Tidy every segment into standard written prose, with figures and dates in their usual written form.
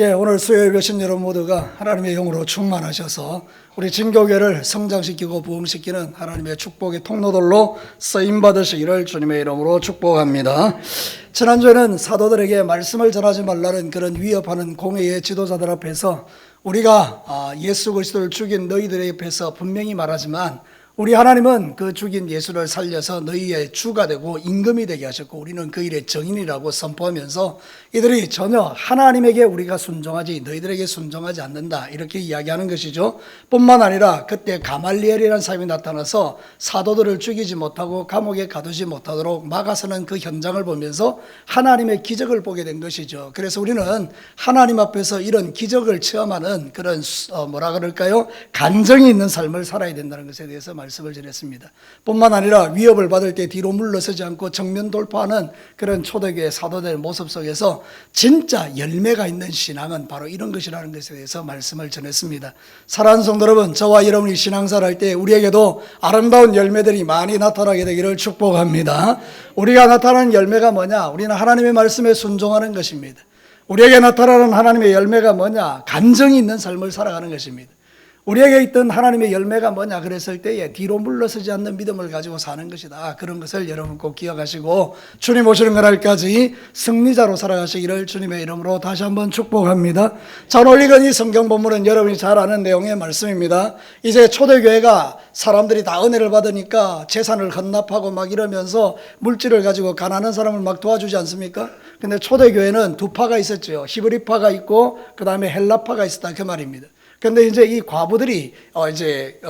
오늘 수요일 오신 여러분 모두가 하나님의 영으로 충만하셔서 우리 진교회를 성장시키고 부흥시키는 하나님의 축복의 통로들로 쓰임받으시기를 주님의 이름으로 축복합니다. 지난주에는 사도들에게 말씀을 전하지 말라는 그런 위협하는 공회의 지도자들 앞에서 우리가 예수 그리스도를 죽인 너희들 앞에서 분명히 말하지만 우리 하나님은 그 죽인 예수를 살려서 너희의 주가 되고 임금이 되게 하셨고 우리는 그 일의 정인이라고 선포하면서 이들이 전혀 하나님에게 우리가 순종하지 너희들에게 순종하지 않는다 이렇게 이야기하는 것이죠. 뿐만 아니라 그때 가말리엘이라는 사람이 나타나서 사도들을 죽이지 못하고 감옥에 가두지 못하도록 막아서는 그 현장을 보면서 하나님의 기적을 보게 된 것이죠. 그래서 우리는 하나님 앞에서 이런 기적을 체험하는 그런 뭐라 그럴까요? 간정이 있는 삶을 살아야 된다는 것에 대해서 말씀을 전했습니다. 뿐만 아니라 위협을 받을 때 뒤로 물러서지 않고 정면 돌파하는 그런 초대교회 사도들의 모습 속에서 진짜 열매가 있는 신앙은 바로 이런 것이라는 것에 대해서 말씀을 전했습니다. 사랑하는 성도 여러분, 저와 여러분이 신앙생활 할 때 우리에게도 아름다운 열매들이 많이 나타나게 되기를 축복합니다. 우리가 나타나는 열매가 뭐냐? 우리는 하나님의 말씀에 순종하는 것입니다. 우리에게 나타나는 하나님의 열매가 뭐냐? 간정이 있는 삶을 살아가는 것입니다. 우리에게 있던 하나님의 열매가 뭐냐 그랬을 때에 뒤로 물러서지 않는 믿음을 가지고 사는 것이다. 그런 것을 여러분 꼭 기억하시고 주님 오시는 그날까지 승리자로 살아가시기를 주님의 이름으로 다시 한번 축복합니다. 자, 오늘 읽은 이 성경 본문은 여러분이 잘 아는 내용의 말씀입니다. 이제 초대교회가 사람들이 다 은혜를 받으니까 재산을 헌납하고 막 이러면서 물질을 가지고 가난한 사람을 막 도와주지 않습니까? 근데 초대교회는 두 파가 있었죠. 히브리파가 있고 그 다음에 헬라파가 있었다 그 말입니다. 그런데 이제 이 과부들이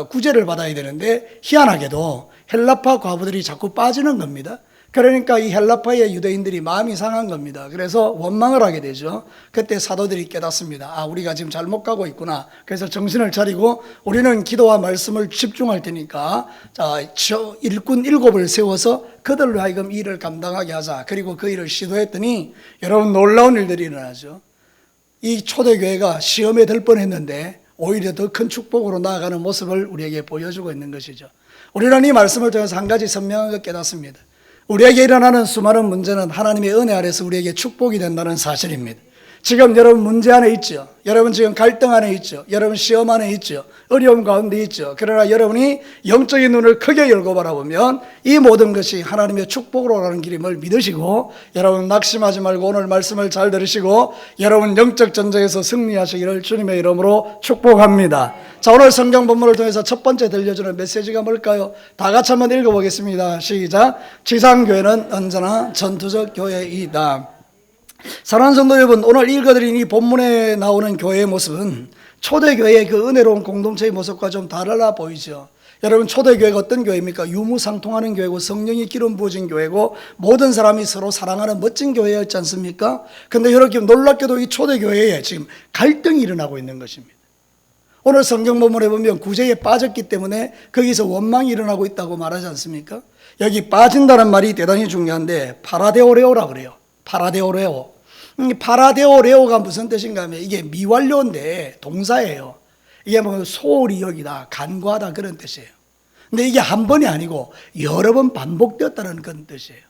구제를 받아야 되는데 희한하게도 헬라파 과부들이 자꾸 빠지는 겁니다. 그러니까 이 헬라파의 유대인들이 마음이 상한 겁니다. 그래서 원망을 하게 되죠. 그때 사도들이 깨닫습니다. 우리가 지금 잘못 가고 있구나. 그래서 정신을 차리고 우리는 기도와 말씀을 집중할 테니까 일꾼 7을 세워서 그들로 하여금 이 일을 감당하게 하자. 그리고 그 일을 시도했더니 여러분 놀라운 일들이 일어나죠. 이 초대교회가 시험에 들 뻔했는데 오히려 더 큰 축복으로 나아가는 모습을 우리에게 보여주고 있는 것이죠. 우리는 이 말씀을 통해서 한 가지 선명한 것 깨닫습니다. 우리에게 일어나는 수많은 문제는 하나님의 은혜 아래서 우리에게 축복이 된다는 사실입니다. 지금 여러분 문제 안에 있죠. 여러분 지금 갈등 안에 있죠. 여러분 시험 안에 있죠. 어려움 가운데 있죠. 그러나 여러분이 영적인 눈을 크게 열고 바라보면 이 모든 것이 하나님의 축복으로 가는 길임을 믿으시고 여러분 낙심하지 말고 오늘 말씀을 잘 들으시고 여러분 영적 전쟁에서 승리하시기를 주님의 이름으로 축복합니다. 자, 오늘 성경 본문을 통해서 첫 번째 들려주는 메시지가 뭘까요? 다 같이 한번 읽어보겠습니다. 시작. 지상교회는 언제나 전투적 교회이다. 사랑하는 성도 여러분, 오늘 읽어드린 이 본문에 나오는 교회의 모습은 초대교회의 그 은혜로운 공동체의 모습과 좀 달라 보이죠. 여러분, 초대교회가 어떤 교회입니까? 유무상통하는 교회고 성령이 기름 부어진 교회고 모든 사람이 서로 사랑하는 멋진 교회였지 않습니까? 그런데 여러분 놀랍게도 이 초대교회에 지금 갈등이 일어나고 있는 것입니다. 오늘 성경 본문에 보면 구제에 빠졌기 때문에 거기서 원망이 일어나고 있다고 말하지 않습니까? 여기 빠진다는 말이 대단히 중요한데 파라데오레오라 그래요. 파라데오레오. 파라데오레오가 무슨 뜻인가 하면 이게 미완료인데 동사예요. 이게 뭐 소홀히 여기다, 간과하다 그런 뜻이에요. 근데 이게 한 번이 아니고 여러 번 반복되었다는 그런 뜻이에요.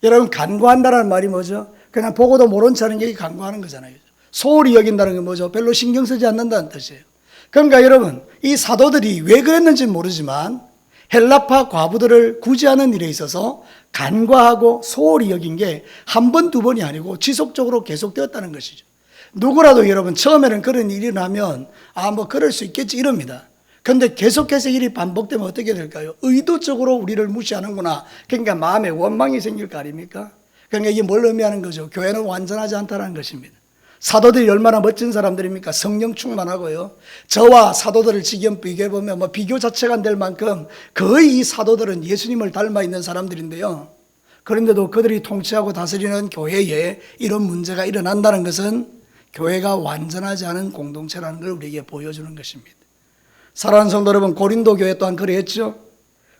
여러분 간과한다는 말이 뭐죠? 그냥 보고도 모른 척 하는 게 간과하는 거잖아요. 소홀히 여긴다는 게 뭐죠? 별로 신경 쓰지 않는다는 뜻이에요. 그러니까 여러분 이 사도들이 왜 그랬는지 모르지만 헬라파 과부들을 구제하는 일에 있어서 간과하고 소홀히 여긴 게 한 번, 두 번이 아니고 지속적으로 계속되었다는 것이죠. 누구라도 여러분 처음에는 그런 일이 나면 뭐 그럴 수 있겠지 이럽니다. 그런데 계속해서 일이 반복되면 어떻게 될까요? 의도적으로 우리를 무시하는구나. 그러니까 마음에 원망이 생길 거 아닙니까? 그러니까 이게 뭘 의미하는 거죠? 교회는 완전하지 않다는 것입니다. 사도들이 얼마나 멋진 사람들입니까? 성령 충만하고요. 저와 사도들을 지금 비교해보면 비교 자체가 안 될 만큼 거의 이 사도들은 예수님을 닮아 있는 사람들인데요. 그런데도 그들이 통치하고 다스리는 교회에 이런 문제가 일어난다는 것은 교회가 완전하지 않은 공동체라는 걸 우리에게 보여주는 것입니다. 사랑하는 성도 여러분, 고린도 교회 또한 그랬죠.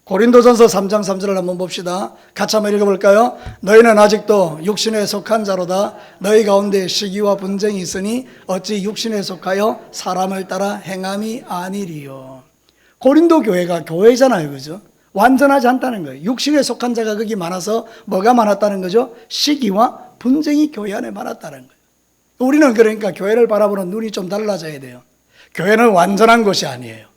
고린도전서 3장 3절을 한번 봅시다. 같이 한번 읽어볼까요? 너희는 아직도 육신에 속한 자로다. 너희 가운데 시기와 분쟁이 있으니 어찌 육신에 속하여 사람을 따라 행함이 아니리요. 고린도 교회가 교회잖아요, 그죠? 완전하지 않다는 거예요. 육신에 속한 자가 거기 많아서 뭐가 많았다는 거죠? 시기와 분쟁이 교회 안에 많았다는 거예요. 우리는 그러니까 교회를 바라보는 눈이 좀 달라져야 돼요. 교회는 완전한 것이 아니에요.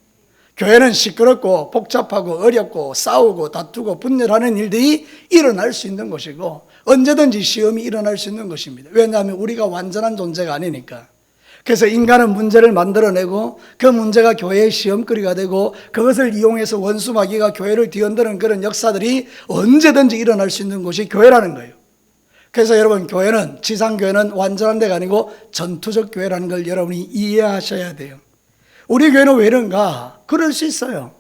교회는 시끄럽고 복잡하고 어렵고 싸우고 다투고 분열하는 일들이 일어날 수 있는 것이고 언제든지 시험이 일어날 수 있는 것입니다. 왜냐하면 우리가 완전한 존재가 아니니까. 그래서 인간은 문제를 만들어내고 그 문제가 교회의 시험거리가 되고 그것을 이용해서 원수마귀가 교회를 뒤흔드는 그런 역사들이 언제든지 일어날 수 있는 곳이 교회라는 거예요. 그래서 여러분, 교회는, 지상교회는 완전한 데가 아니고 전투적 교회라는 걸 여러분이 이해하셔야 돼요. 우리 교회는 왜 이런가? 그럴 수 있어요.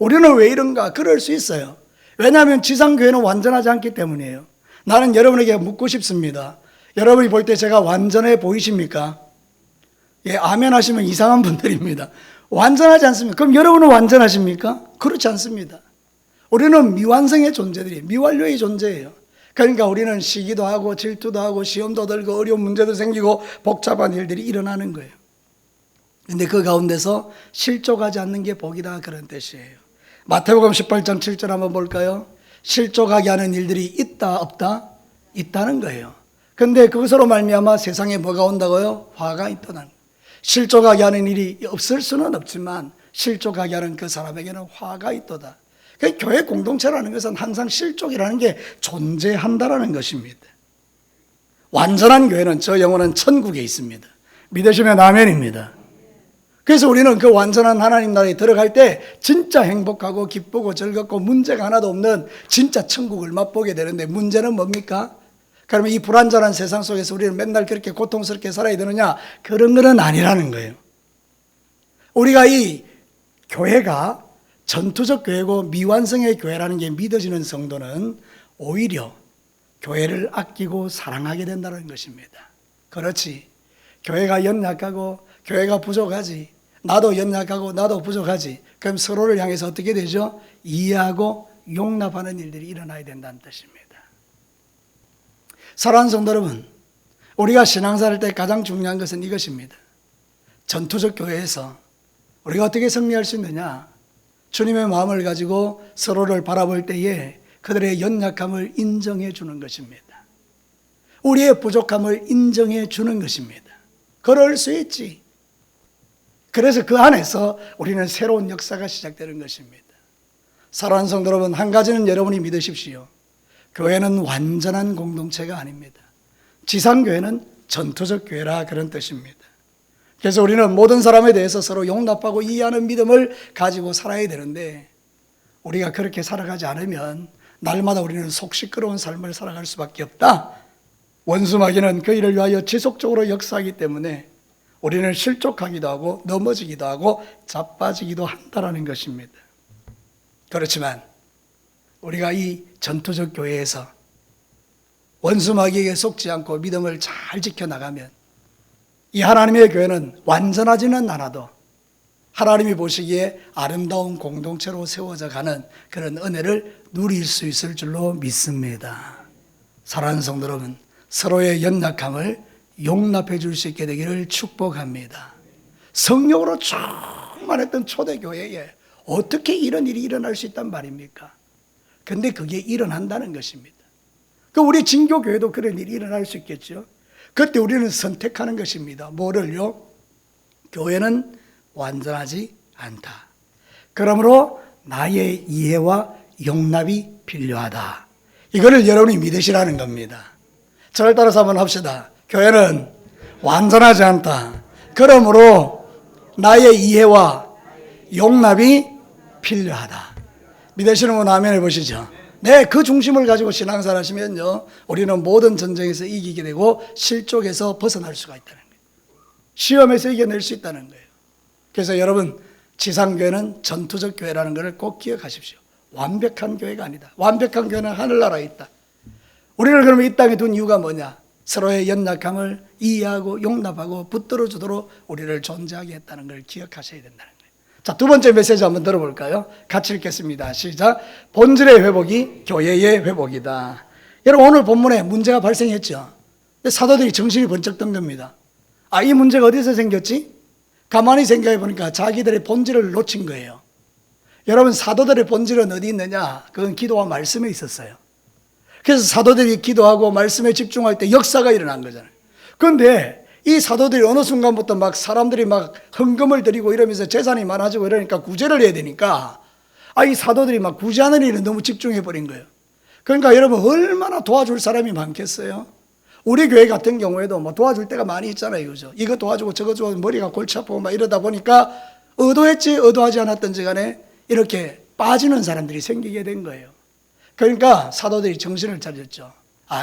우리는 왜 이런가? 그럴 수 있어요. 왜냐하면 지상교회는 완전하지 않기 때문이에요. 나는 여러분에게 묻고 싶습니다. 여러분이 볼 때 제가 완전해 보이십니까? 예, 아멘 하시면 이상한 분들입니다. 완전하지 않습니까? 그럼 여러분은 완전하십니까? 그렇지 않습니다. 우리는 미완성의 존재들이에요. 미완료의 존재예요. 그러니까 우리는 시기도 하고 질투도 하고 시험도 들고 어려운 문제도 생기고 복잡한 일들이 일어나는 거예요. 근데 그 가운데서 실족하지 않는 게 복이다, 그런 뜻이에요. 마태복음 18장 7절 한번 볼까요? 실족하게 하는 일들이 있다 없다? 있다는 거예요. 근데 그것으로 말미암아 세상에 뭐가 온다고요? 화가 있다는. 실족하게 하는 일이 없을 수는 없지만 실족하게 하는 그 사람에게는 화가 있도다. 교회 공동체라는 것은 항상 실족이라는 게 존재한다라는 것입니다. 완전한 교회는 저 영혼은 천국에 있습니다. 믿으시면 아멘입니다. 그래서 우리는 그 완전한 하나님 나라에 들어갈 때 진짜 행복하고 기쁘고 즐겁고 문제가 하나도 없는 진짜 천국을 맛보게 되는데, 문제는 뭡니까? 그러면 이 불완전한 세상 속에서 우리는 맨날 그렇게 고통스럽게 살아야 되느냐? 그런 건 아니라는 거예요. 우리가 이 교회가 전투적 교회고 미완성의 교회라는 게 믿어지는 성도는 오히려 교회를 아끼고 사랑하게 된다는 것입니다. 그렇지, 교회가 연약하고 교회가 부족하지, 나도 연약하고 나도 부족하지, 그럼 서로를 향해서 어떻게 되죠? 이해하고 용납하는 일들이 일어나야 된다는 뜻입니다. 사랑하는 성도 여러분, 우리가 신앙생활 때 가장 중요한 것은 이것입니다. 전투적 교회에서 우리가 어떻게 승리할 수 있느냐? 주님의 마음을 가지고 서로를 바라볼 때에 그들의 연약함을 인정해 주는 것입니다. 우리의 부족함을 인정해 주는 것입니다. 그럴 수 있지. 그래서 그 안에서 우리는 새로운 역사가 시작되는 것입니다. 사랑하는 성도 여러분, 한 가지는 여러분이 믿으십시오. 교회는 완전한 공동체가 아닙니다. 지상교회는 전투적 교회라, 그런 뜻입니다. 그래서 우리는 모든 사람에 대해서 서로 용납하고 이해하는 믿음을 가지고 살아야 되는데, 우리가 그렇게 살아가지 않으면 날마다 우리는 속 시끄러운 삶을 살아갈 수밖에 없다. 원수마귀는 그 일을 위하여 지속적으로 역사하기 때문에 우리는 실족하기도 하고 넘어지기도 하고 자빠지기도 한다는 것입니다. 그렇지만 우리가 이 전투적 교회에서 원수마귀에게 속지 않고 믿음을 잘 지켜나가면 이 하나님의 교회는 완전하지는 않아도 하나님이 보시기에 아름다운 공동체로 세워져 가는 그런 은혜를 누릴 수 있을 줄로 믿습니다. 사랑하는 성도 여러분, 서로의 연약함을 용납해 줄 수 있게 되기를 축복합니다. 성령으로 충만했던 초대교회에 어떻게 이런 일이 일어날 수 있단 말입니까? 근데 그게 일어난다는 것입니다. 그 우리 진교교회도 그런 일이 일어날 수 있겠죠. 그때 우리는 선택하는 것입니다. 뭐를요? 교회는 완전하지 않다. 그러므로 나의 이해와 용납이 필요하다. 이거를 여러분이 믿으시라는 겁니다. 저를 따라서 한번 합시다. 교회는 완전하지 않다. 그러므로 나의 이해와 용납이 필요하다. 믿으시는 분 아멘 해보시죠. 네, 그 중심을 가지고 신앙생활 하시면요, 우리는 모든 전쟁에서 이기게 되고 실족에서 벗어날 수가 있다는 거예요. 시험에서 이겨낼 수 있다는 거예요. 그래서 여러분, 지상교회는 전투적 교회라는 것을 꼭 기억하십시오. 완벽한 교회가 아니다. 완벽한 교회는 하늘나라에 있다. 우리를 그러면 이 땅에 둔 이유가 뭐냐? 서로의 연약함을 이해하고 용납하고 붙들어 주도록 우리를 존재하게 했다는 걸 기억하셔야 된다는 거예요. 자, 두 번째 메시지 한번 들어볼까요? 같이 읽겠습니다. 시작. 본질의 회복이 교회의 회복이다. 여러분, 오늘 본문에 문제가 발생했죠. 사도들이 정신이 번쩍 든 겁니다. 아, 이 문제가 어디서 생겼지? 가만히 생각해 보니까 자기들의 본질을 놓친 거예요. 여러분, 사도들의 본질은 어디 있느냐? 그건 기도와 말씀에 있었어요. 그래서 사도들이 기도하고 말씀에 집중할 때 역사가 일어난 거잖아요. 그런데 이 사도들이 어느 순간부터 막 사람들이 막 헌금을 드리고 이러면서 재산이 많아지고 이러니까 구제를 해야 되니까 이 사도들이 막 구제하는 일에 너무 집중해 버린 거예요. 그러니까 여러분 얼마나 도와줄 사람이 많겠어요? 우리 교회 같은 경우에도 뭐 도와줄 때가 많이 있잖아요. 그죠? 이거 도와주고 저거 도와주고 머리가 골치 아프고 막 이러다 보니까 의도했지 의도하지 않았던지 간에 이렇게 빠지는 사람들이 생기게 된 거예요. 그러니까 사도들이 정신을 차렸죠.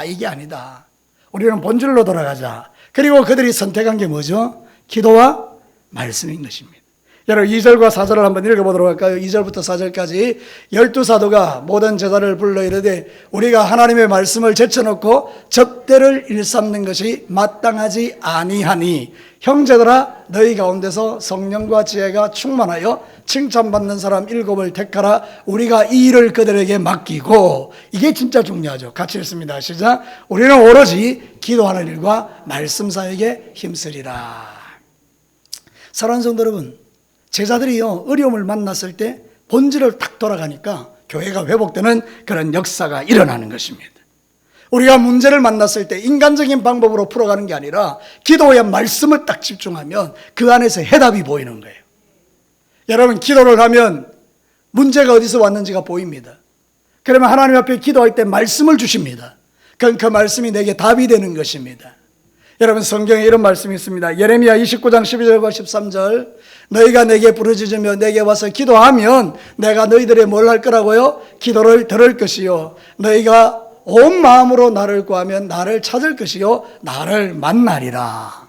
이게 아니다. 우리는 본질로 돌아가자. 그리고 그들이 선택한 게 뭐죠? 기도와 말씀인 것입니다. 여러분 2절과 4절을 한번 읽어보도록 할까요? 2절부터 4절까지 12사도가 모든 제자를 불러 이르되 우리가 하나님의 말씀을 제쳐놓고 접대를 일삼는 것이 마땅하지 아니하니 형제들아 너희 가운데서 성령과 지혜가 충만하여 칭찬받는 사람 7을 택하라. 우리가 이 일을 그들에게 맡기고, 이게 진짜 중요하죠. 같이 읽습니다. 시작. 우리는 오로지 기도하는 일과 말씀 사역에 힘쓰리라. 사랑하는 성도 여러분, 제자들이요 어려움을 만났을 때 본질을 딱 돌아가니까 교회가 회복되는 그런 역사가 일어나는 것입니다. 우리가 문제를 만났을 때 인간적인 방법으로 풀어가는 게 아니라 기도의 말씀을 딱 집중하면 그 안에서 해답이 보이는 거예요. 여러분 기도를 하면 문제가 어디서 왔는지가 보입니다. 그러면 하나님 앞에 기도할 때 말씀을 주십니다. 그럼 그 말씀이 내게 답이 되는 것입니다. 여러분 성경에 이런 말씀이 있습니다. 예레미야 29장 12절과 13절 너희가 내게 부르짖으며 내게 와서 기도하면 내가 너희들의 뭘 할 거라고요? 기도를 들을 것이요 너희가 온 마음으로 나를 구하면 나를 찾을 것이요 나를 만나리라.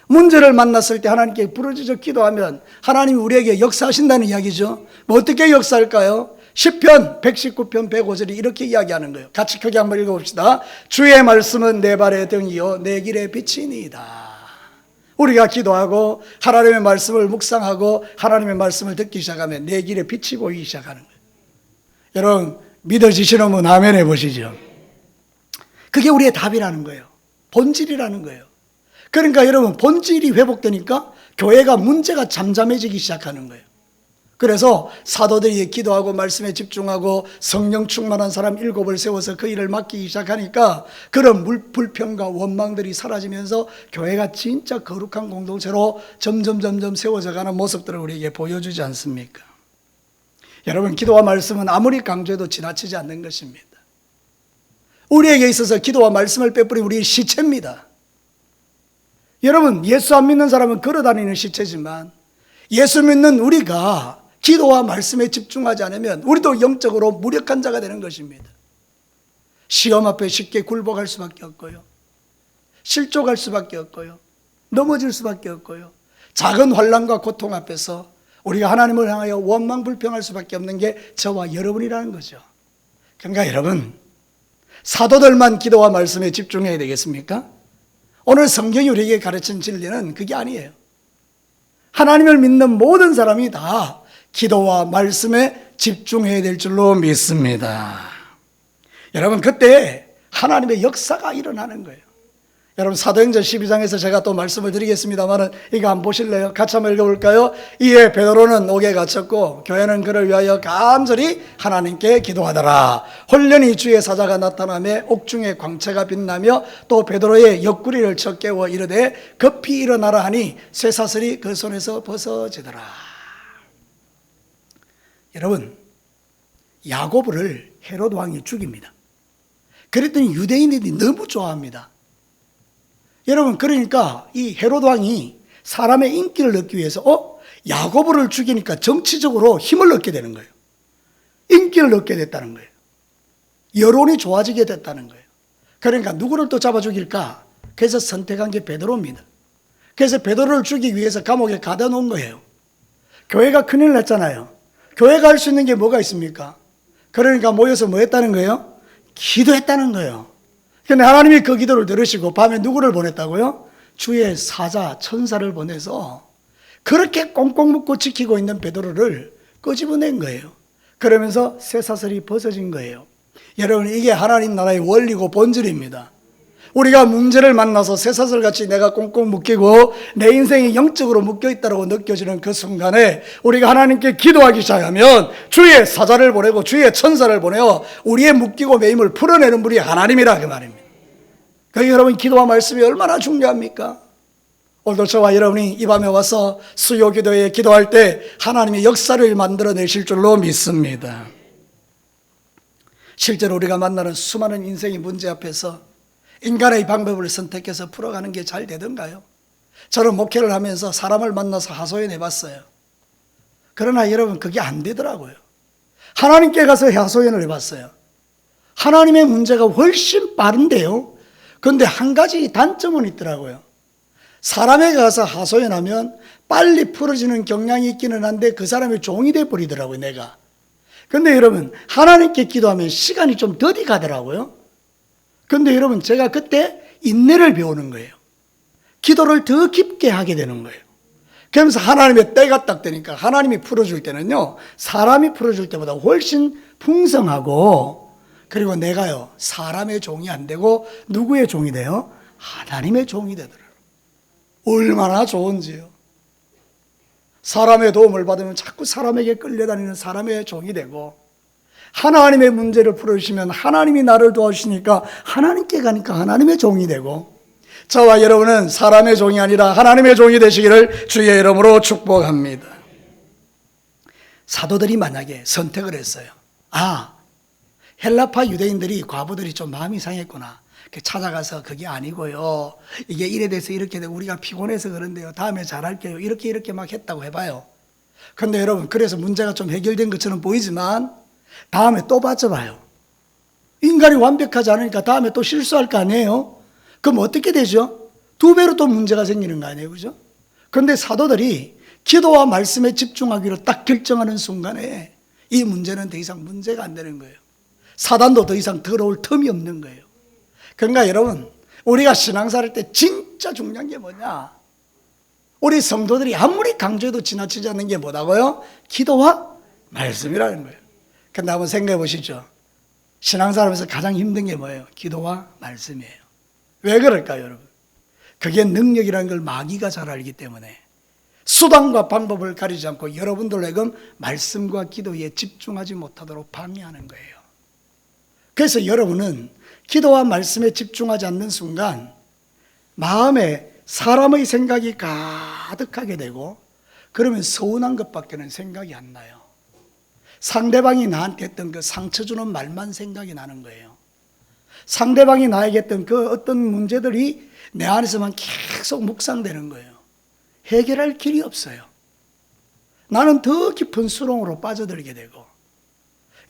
문제를 만났을 때 하나님께 부르짖어 기도하면 하나님이 우리에게 역사하신다는 이야기죠. 뭐 어떻게 역사할까요? 시편 119편 105절이 이렇게 이야기하는 거예요. 같이 크게 한번 읽어봅시다. 주의 말씀은 내 발의 등이요 내 길의 빛이니이다. 우리가 기도하고 하나님의 말씀을 묵상하고 하나님의 말씀을 듣기 시작하면 내 길에 빛이 보이기 시작하는 거예요. 여러분 믿어지시는 분 아멘 해보시죠. 그게 우리의 답이라는 거예요. 본질이라는 거예요. 그러니까 여러분 본질이 회복되니까 교회가 문제가 잠잠해지기 시작하는 거예요. 그래서 사도들이 기도하고 말씀에 집중하고 성령 충만한 사람 7을 세워서 그 일을 맡기기 시작하니까 그런 불평과 원망들이 사라지면서 교회가 진짜 거룩한 공동체로 점점 세워져가는 모습들을 우리에게 보여주지 않습니까? 여러분 기도와 말씀은 아무리 강조해도 지나치지 않는 것입니다. 우리에게 있어서 기도와 말씀을 빼버린 우리 시체입니다. 여러분 예수 안 믿는 사람은 걸어다니는 시체지만 예수 믿는 우리가 기도와 말씀에 집중하지 않으면 우리도 영적으로 무력한 자가 되는 것입니다. 시험 앞에 쉽게 굴복할 수밖에 없고요. 실족할 수밖에 없고요. 넘어질 수밖에 없고요. 작은 환난과 고통 앞에서 우리가 하나님을 향하여 원망 불평할 수밖에 없는 게 저와 여러분이라는 거죠. 그러니까 여러분 사도들만 기도와 말씀에 집중해야 되겠습니까? 오늘 성경이 우리에게 가르친 진리는 그게 아니에요. 하나님을 믿는 모든 사람이 다 기도와 말씀에 집중해야 될 줄로 믿습니다. 여러분 그때 하나님의 역사가 일어나는 거예요. 여러분 사도행전 12장에서 제가 또 말씀을 드리겠습니다만 이거 한번 보실래요? 같이 한번 읽어볼까요? 이에 베드로는 옥에 갇혔고 교회는 그를 위하여 간절히 하나님께 기도하더라. 홀련히 주의 사자가 나타나며 옥중에 광채가 빛나며 또 베드로의 옆구리를 쳐 깨워 이르되 급히 일어나라 하니 쇠사슬이 그 손에서 벗어지더라. 여러분 야고보를 헤롯 왕이 죽입니다. 그랬더니 유대인들이 너무 좋아합니다. 여러분 그러니까 이 헤롯 왕이 사람의 인기를 얻기 위해서 야고보를 죽이니까 정치적으로 힘을 얻게 되는 거예요. 인기를 얻게 됐다는 거예요. 여론이 좋아지게 됐다는 거예요. 그러니까 누구를 또 잡아 죽일까? 그래서 선택한 게 베드로입니다. 그래서 베드로를 죽이기 위해서 감옥에 가둬 놓은 거예요. 교회가 큰일 났잖아요. 교회가 할 수 있는 게 뭐가 있습니까? 그러니까 모여서 뭐 했다는 거예요? 기도했다는 거예요. 근데 하나님이 그 기도를 들으시고 밤에 누구를 보냈다고요? 주의 사자 천사를 보내서 그렇게 꽁꽁 묶고 지키고 있는 베드로를 끄집어낸 거예요. 그러면서 쇠사슬이 벗어진 거예요. 여러분 이게 하나님 나라의 원리고 본질입니다. 우리가 문제를 만나서 쇠사슬같이 내가 꽁꽁 묶이고 내 인생이 영적으로 묶여있다고 느껴지는 그 순간에 우리가 하나님께 기도하기 시작하면 주의 사자를 보내고 주의 천사를 보내어 우리의 묶이고 매임을 풀어내는 분이 하나님이라 그 말입니다. 그러니까 여러분 기도와 말씀이 얼마나 중요합니까? 오늘도 저와 여러분이 이 밤에 와서 수요 기도에 기도할 때 하나님의 역사를 만들어내실 줄로 믿습니다. 실제로 우리가 만나는 수많은 인생의 문제 앞에서 인간의 방법을 선택해서 풀어가는 게 잘 되던가요? 저는 목회를 하면서 사람을 만나서 하소연해 봤어요. 그러나 여러분 그게 안 되더라고요. 하나님께 가서 하소연을 해봤어요. 하나님의 문제가 훨씬 빠른데요. 그런데 한 가지 단점은 있더라고요. 사람에게 가서 하소연하면 빨리 풀어지는 경향이 있기는 한데 그 사람의 종이 돼버리더라고요, 내가. 그런데 여러분, 하나님께 기도하면 시간이 좀 더디 가더라고요. 그런데 여러분, 제가 그때 인내를 배우는 거예요. 기도를 더 깊게 하게 되는 거예요. 그러면서 하나님의 때가 딱 되니까 하나님이 풀어줄 때는요, 사람이 풀어줄 때보다 훨씬 풍성하고, 그리고 내가요, 사람의 종이 안 되고 누구의 종이 돼요? 하나님의 종이 되더라고요. 얼마나 좋은지요. 사람의 도움을 받으면 자꾸 사람에게 끌려다니는 사람의 종이 되고, 하나님의 문제를 풀어주시면 하나님이 나를 도와주시니까 하나님께 가니까 하나님의 종이 되고, 저와 여러분은 사람의 종이 아니라 하나님의 종이 되시기를 주의 이름으로 축복합니다. 사도들이 만약에 선택을 했어요. 헬라파 유대인들이, 과부들이 좀 마음이 상했구나. 찾아가서 그게 아니고요, 이게 이래 돼서 이렇게 되고 우리가 피곤해서 그런데요, 다음에 잘할게요, 이렇게 막 했다고 해봐요. 근데 여러분, 그래서 문제가 좀 해결된 것처럼 보이지만 다음에 또 빠져봐요. 인간이 완벽하지 않으니까 다음에 또 실수할 거 아니에요. 그럼 어떻게 되죠? 두 배로 또 문제가 생기는 거 아니에요, 그죠? 그런데 사도들이 기도와 말씀에 집중하기로 딱 결정하는 순간에 이 문제는 더 이상 문제가 안 되는 거예요. 사단도 더 이상 들어올 틈이 없는 거예요. 그러니까 여러분, 우리가 신앙생활 할 때 진짜 중요한 게 뭐냐? 우리 성도들이 아무리 강조해도 지나치지 않는 게 뭐라고요? 기도와 말씀이라는 거예요. 근데 한번 생각해 보시죠. 신앙생활 하면서 가장 힘든 게 뭐예요? 기도와 말씀이에요. 왜 그럴까요, 여러분? 그게 능력이라는 걸 마귀가 잘 알기 때문에 수단과 방법을 가리지 않고 여러분들에게 말씀과 기도에 집중하지 못하도록 방해하는 거예요. 그래서 여러분은 기도와 말씀에 집중하지 않는 순간 마음에 사람의 생각이 가득하게 되고, 그러면 서운한 것밖에는 생각이 안 나요. 상대방이 나한테 했던 그 상처 주는 말만 생각이 나는 거예요. 상대방이 나에게 했던 그 어떤 문제들이 내 안에서만 계속 묵상되는 거예요. 해결할 길이 없어요. 나는 더 깊은 수렁으로 빠져들게 되고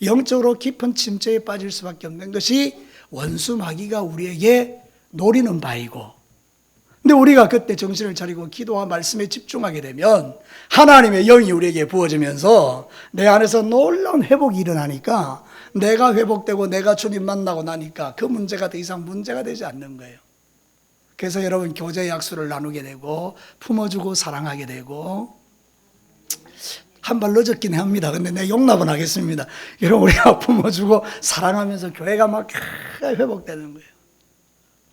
영적으로 깊은 침체에 빠질 수밖에 없는 것이 원수 마귀가 우리에게 노리는 바이고, 근데 우리가 그때 정신을 차리고 기도와 말씀에 집중하게 되면 하나님의 영이 우리에게 부어지면서 내 안에서 놀라운 회복이 일어나니까, 내가 회복되고 내가 주님 만나고 나니까 그 문제가 더 이상 문제가 되지 않는 거예요. 그래서 여러분, 교제 약수를 나누게 되고 품어주고 사랑하게 되고, 한 발 늦었긴 합니다. 근데 내가 용납은 하겠습니다. 여러분, 우리가 품어주고 사랑하면서 교회가 막 회복되는 거예요.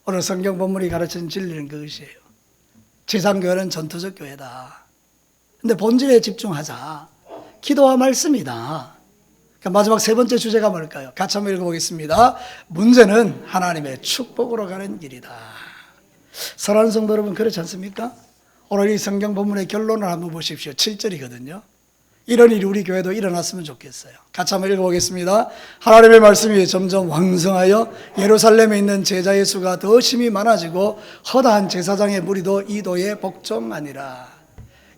오늘 성경 본문이 가르치는 진리는 그것이에요. 지상교회는 전투적 교회다. 근데 본질에 집중하자. 기도와 말씀이다. 그러니까 마지막 세 번째 주제가 뭘까요? 같이 한번 읽어보겠습니다. 문제는 하나님의 축복으로 가는 길이다. 사랑하는 성도 여러분, 그렇지 않습니까? 오늘 이 성경 본문의 결론을 한번 보십시오. 7절이거든요. 이런 일이 우리 교회도 일어났으면 좋겠어요. 같이 한번 읽어보겠습니다. 하나님의 말씀이 점점 왕성하여 예루살렘에 있는 제자의 수가 더 심히 많아지고 허다한 제사장의 무리도 이 도에 복종하니라.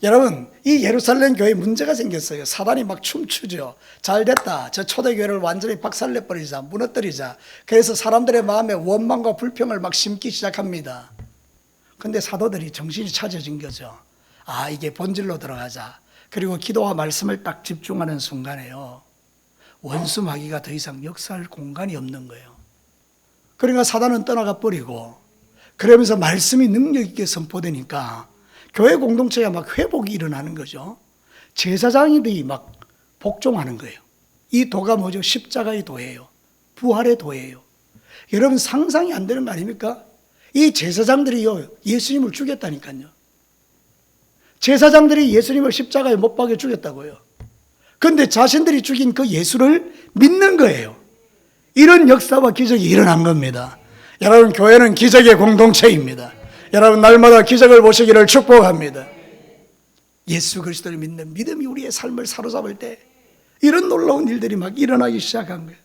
여러분, 이 예루살렘 교회에 문제가 생겼어요. 사단이 막 춤추죠. 잘 됐다, 저 초대교회를 완전히 박살내버리자, 무너뜨리자. 그래서 사람들의 마음에 원망과 불평을 막 심기 시작합니다. 근데 사도들이 정신이 차려진 거죠. 이게 본질로 들어가자. 그리고 기도와 말씀을 딱 집중하는 순간에요, 원수 마귀가 더 이상 역사할 공간이 없는 거예요. 그러니까 사단은 떠나가 버리고, 그러면서 말씀이 능력 있게 선포되니까 교회 공동체가 막 회복이 일어나는 거죠. 제사장들이 막 복종하는 거예요. 이 도가 뭐죠? 십자가의 도예요. 부활의 도예요. 여러분, 상상이 안 되는 거 아닙니까? 이 제사장들이요, 예수님을 죽였다니까요. 제사장들이 예수님을 십자가에 못 박여 죽였다고요. 그런데 자신들이 죽인 그 예수를 믿는 거예요. 이런 역사와 기적이 일어난 겁니다. 여러분, 교회는 기적의 공동체입니다. 여러분 날마다 기적을 보시기를 축복합니다. 예수 그리스도를 믿는 믿음이 우리의 삶을 사로잡을 때 이런 놀라운 일들이 막 일어나기 시작한 거예요.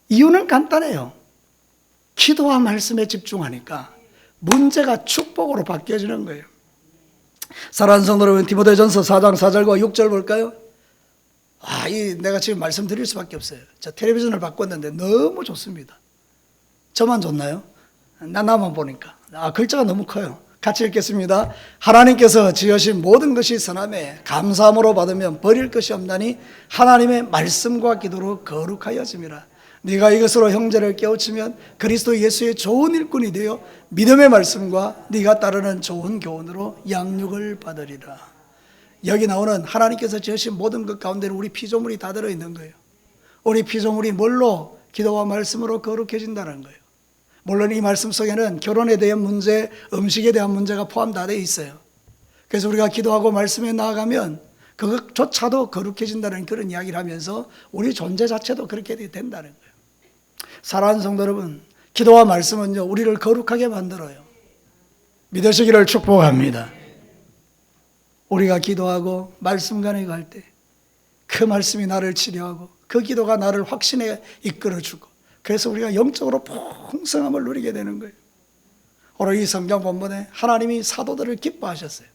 이유는 간단해요. 기도와 말씀에 집중하니까 문제가 축복으로 바뀌어지는 거예요. 사랑하는 성도 여러분, 디모데전서 4장 4절과 6절 볼까요? 내가 지금 말씀드릴 수밖에 없어요. 저 텔레비전을 바꿨는데 너무 좋습니다. 저만 좋나요? 나만 보니까. 글자가 너무 커요. 같이 읽겠습니다. 하나님께서 지으신 모든 것이 선함에 감사함으로 받으면 버릴 것이 없나니 하나님의 말씀과 기도로 거룩하여짐이라. 네가 이것으로 형제를 깨우치면 그리스도 예수의 좋은 일꾼이 되어 믿음의 말씀과 네가 따르는 좋은 교훈으로 양육을 받으리라. 여기 나오는 하나님께서 지으신 모든 것 가운데는 우리 피조물이 다 들어있는 거예요. 우리 피조물이 뭘로? 기도와 말씀으로 거룩해진다는 거예요. 물론 이 말씀 속에는 결혼에 대한 문제, 음식에 대한 문제가 포함 다 되어 있어요. 그래서 우리가 기도하고 말씀에 나아가면 그것조차도 거룩해진다는 그런 이야기를 하면서 우리 존재 자체도 그렇게 된다는 거예요. 사랑하는 성도 여러분, 기도와 말씀은요, 우리를 거룩하게 만들어요. 믿으시기를 축복합니다. 우리가 기도하고 말씀 간에 갈 때 그 말씀이 나를 치료하고 그 기도가 나를 확신에 이끌어주고 그래서 우리가 영적으로 풍성함을 누리게 되는 거예요. 오늘 이 성경 본문에 하나님이 사도들을 기뻐하셨어요.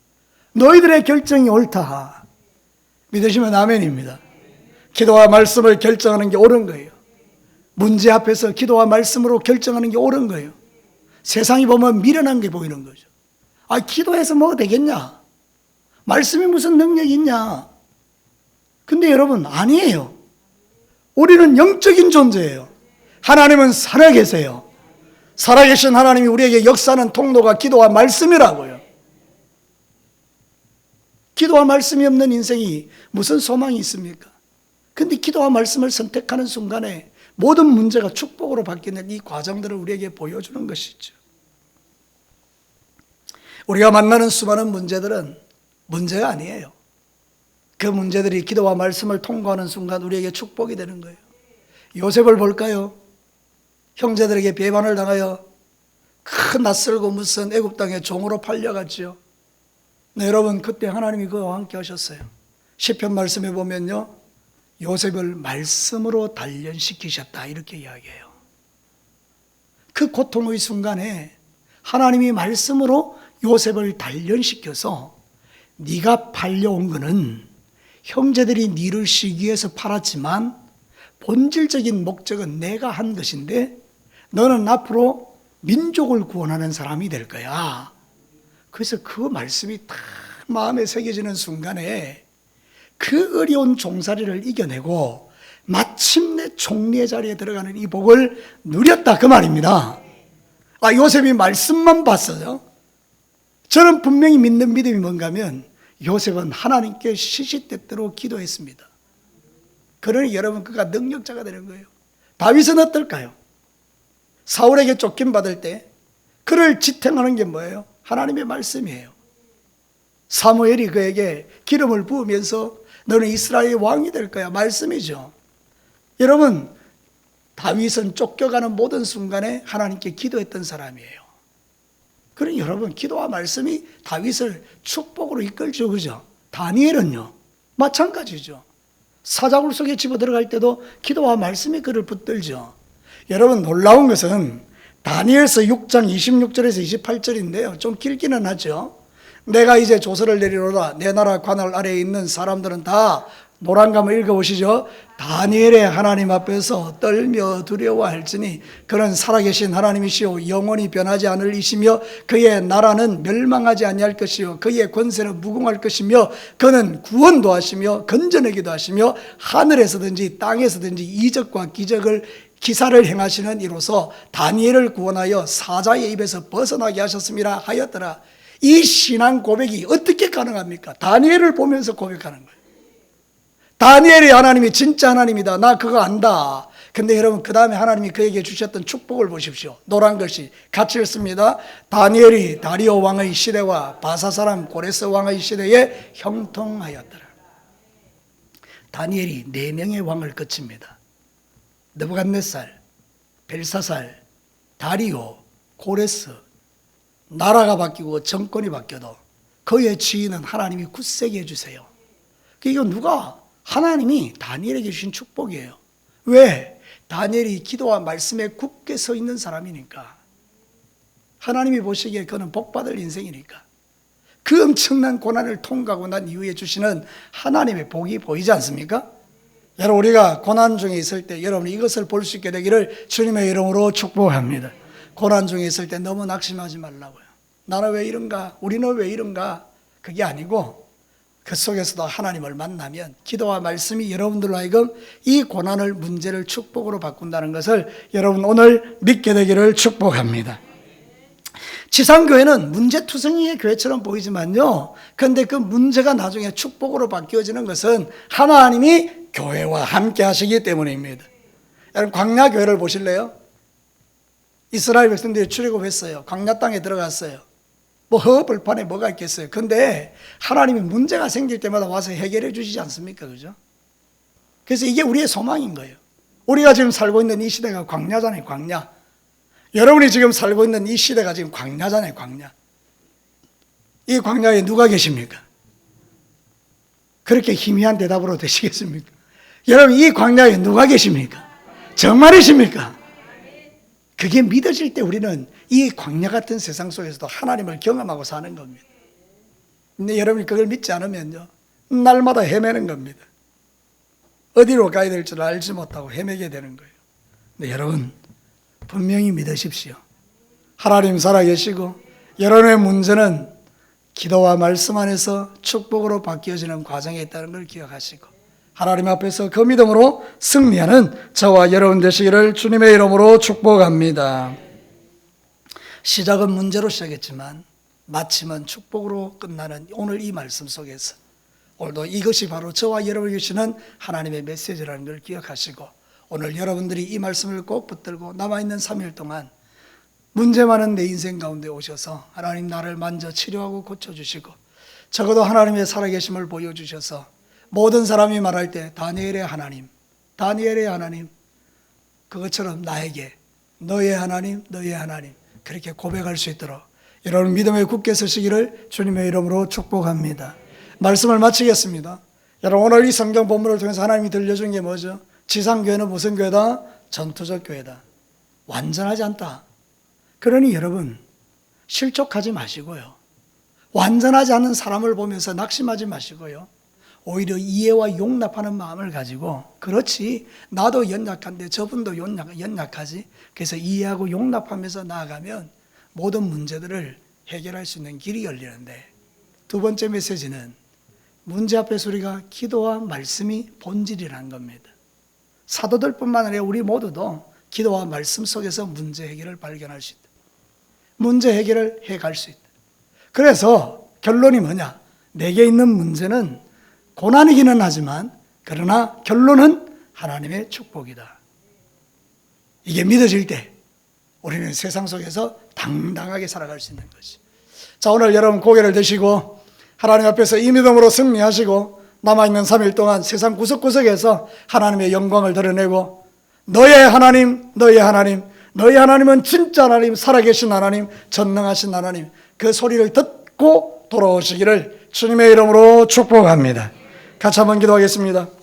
너희들의 결정이 옳다. 믿으시면 아멘입니다. 기도와 말씀을 결정하는 게 옳은 거예요. 문제 앞에서 기도와 말씀으로 결정하는 게 옳은 거예요. 세상이 보면 미련한 게 보이는 거죠. 기도해서 뭐 되겠냐? 말씀이 무슨 능력이 있냐? 근데 여러분, 아니에요. 우리는 영적인 존재예요. 하나님은 살아계세요. 살아계신 하나님이 우리에게 역사하는 통로가 기도와 말씀이라고요. 기도와 말씀이 없는 인생이 무슨 소망이 있습니까? 근데 기도와 말씀을 선택하는 순간에 모든 문제가 축복으로 바뀌는 이 과정들을 우리에게 보여주는 것이죠. 우리가 만나는 수많은 문제들은 문제가 아니에요. 그 문제들이 기도와 말씀을 통과하는 순간 우리에게 축복이 되는 거예요. 요셉을 볼까요? 형제들에게 배반을 당하여 큰 낯설고 무슨 애굽 땅의 종으로 팔려갔지요. 네, 여러분, 그때 하나님이 그와 함께 하셨어요. 시편 말씀에 보면요, 요셉을 말씀으로 단련시키셨다 이렇게 이야기해요. 그 고통의 순간에 하나님이 말씀으로 요셉을 단련시켜서 네가 팔려온 거는 형제들이 네를 시기해서 팔았지만 본질적인 목적은 내가 한 것인데 너는 앞으로 민족을 구원하는 사람이 될 거야. 그래서 그 말씀이 딱 마음에 새겨지는 순간에 그 어려운 종살이를 이겨내고 마침내 총리의 자리에 들어가는 이 복을 누렸다 그 말입니다. 요셉이 말씀만 봤어요. 저는 분명히 믿는 믿음이 뭔가 하면 요셉은 하나님께 시시때때로 기도했습니다. 그러니 여러분, 그가 능력자가 되는 거예요. 다윗은 어떨까요? 사울에게 쫓김받을 때 그를 지탱하는 게 뭐예요? 하나님의 말씀이에요. 사무엘이 그에게 기름을 부으면서 너는 이스라엘의 왕이 될 거야, 말씀이죠. 여러분, 다윗은 쫓겨가는 모든 순간에 하나님께 기도했던 사람이에요. 그러니 여러분, 기도와 말씀이 다윗을 축복으로 이끌죠, 그죠? 다니엘은요, 마찬가지죠. 사자굴 속에 집어 들어갈 때도 기도와 말씀이 그를 붙들죠. 여러분, 놀라운 것은 다니엘서 6장 26절에서 28절인데요. 좀 길기는 하죠. 내가 이제 조서를 내리노라. 내 나라 관할 아래에 있는 사람들은 다 노란 감을 읽어보시죠. 다니엘의 하나님 앞에서 떨며 두려워할지니 그는 살아계신 하나님이시오 영원히 변하지 않을 이시며 그의 나라는 멸망하지 아니할 것이요 그의 권세는 무궁할 것이며 그는 구원도 하시며 건져내기도 하시며 하늘에서든지 땅에서든지 이적과 기사를 행하시는 이로서 다니엘을 구원하여 사자의 입에서 벗어나게 하셨음이라 하였더라. 이 신앙 고백이 어떻게 가능합니까? 다니엘을 보면서 고백하는 거예요. 다니엘이 하나님이 진짜 하나님이다. 나 그거 안다. 근데 여러분, 그 다음에 하나님이 그에게 주셨던 축복을 보십시오. 노란 글씨 같이 읽습니다. 다니엘이 다리오 왕의 시대와 바사 사람 고레스 왕의 시대에 형통하였더라. 다니엘이 4명의 왕을 거칩니다. 느부갓네살, 벨사살, 다리오, 고레스, 나라가 바뀌고 정권이 바뀌어도 그의 지위는 하나님이 굳세게 해주세요. 이거 누가? 하나님이 다니엘에게 주신 축복이에요. 왜? 다니엘이 기도와 말씀에 굳게 서 있는 사람이니까. 하나님이 보시기에 그는 복받을 인생이니까. 그 엄청난 고난을 통과하고 난 이후에 주시는 하나님의 복이 보이지 않습니까? 여러분, 우리가 고난 중에 있을 때 여러분 이것을 볼 수 있게 되기를 주님의 이름으로 축복합니다. 고난 중에 있을 때 너무 낙심하지 말라고요. 나는 왜 이런가? 우리는 왜 이런가? 그게 아니고 그 속에서도 하나님을 만나면 기도와 말씀이 여러분들로 하여금 이 고난을, 문제를 축복으로 바꾼다는 것을 여러분 오늘 믿게 되기를 축복합니다. 지상교회는 문제투성이의 교회처럼 보이지만요, 그런데 그 문제가 나중에 축복으로 바뀌어지는 것은 하나님이 교회와 함께 하시기 때문입니다. 여러분, 광야교회를 보실래요? 이스라엘 백성들이 출애굽했어요. 광야 땅에 들어갔어요. 뭐 허허벌판에 뭐가 있겠어요. 그런데 하나님이 문제가 생길 때마다 와서 해결해 주시지 않습니까? 그죠? 그래서 이게 우리의 소망인 거예요. 우리가 지금 살고 있는 이 시대가 광야잖아요. 광야. 여러분이 지금 살고 있는 이 시대가 지금 광야잖아요. 광야. 이 광야에 누가 계십니까? 그렇게 희미한 대답으로 되시겠습니까? 여러분, 이 광야에 누가 계십니까? 정말이십니까? 그게 믿어질 때 우리는 이 광야 같은 세상 속에서도 하나님을 경험하고 사는 겁니다. 근데 여러분이 그걸 믿지 않으면요, 날마다 헤매는 겁니다. 어디로 가야 될 줄 알지 못하고 헤매게 되는 거예요. 근데 여러분, 분명히 믿으십시오. 하나님 살아계시고 여러분의 문제는 기도와 말씀 안에서 축복으로 바뀌어지는 과정에 있다는 걸 기억하시고 하나님 앞에서 그 믿음으로 승리하는 저와 여러분 되시기를 주님의 이름으로 축복합니다. 시작은 문제로 시작했지만 마침은 축복으로 끝나는 오늘 이 말씀 속에서 오늘도 이것이 바로 저와 여러분이 주시는 하나님의 메시지라는 걸 기억하시고 오늘 여러분들이 이 말씀을 꼭 붙들고 남아있는 3일 동안 문제 많은 내 인생 가운데 오셔서 하나님 나를 만져 치료하고 고쳐주시고 적어도 하나님의 살아계심을 보여주셔서 모든 사람이 말할 때 다니엘의 하나님, 다니엘의 하나님, 그것처럼 나에게 너의 하나님, 너의 하나님 그렇게 고백할 수 있도록 여러분 믿음에 굳게 서시기를 주님의 이름으로 축복합니다. 말씀을 마치겠습니다. 여러분, 오늘 이 성경 본문을 통해서 하나님이 들려준 게 뭐죠? 지상교회는 무슨 교회다? 전투적 교회다. 완전하지 않다. 그러니 여러분, 실족하지 마시고요, 완전하지 않은 사람을 보면서 낙심하지 마시고요, 오히려 이해와 용납하는 마음을 가지고, 그렇지, 나도 연약한데 저분도 연약하지, 그래서 이해하고 용납하면서 나아가면 모든 문제들을 해결할 수 있는 길이 열리는데, 두 번째 메시지는 문제 앞에서 우리가 기도와 말씀이 본질이라는 겁니다. 사도들뿐만 아니라 우리 모두도 기도와 말씀 속에서 문제 해결을 발견할 수 있다. 문제 해결을 해갈 수 있다. 그래서 결론이 뭐냐? 내게 있는 문제는 고난이기는 하지만 그러나 결론은 하나님의 축복이다. 이게 믿어질 때 우리는 세상 속에서 당당하게 살아갈 수 있는 것이. 자, 오늘 여러분 고개를 드시고 하나님 앞에서 이 믿음으로 승리하시고 남아있는 3일 동안 세상 구석구석에서 하나님의 영광을 드러내고 너의 하나님, 너의 하나님, 너의 하나님은 진짜 하나님, 살아계신 하나님, 전능하신 하나님, 그 소리를 듣고 돌아오시기를 주님의 이름으로 축복합니다. 같이 한번 기도하겠습니다.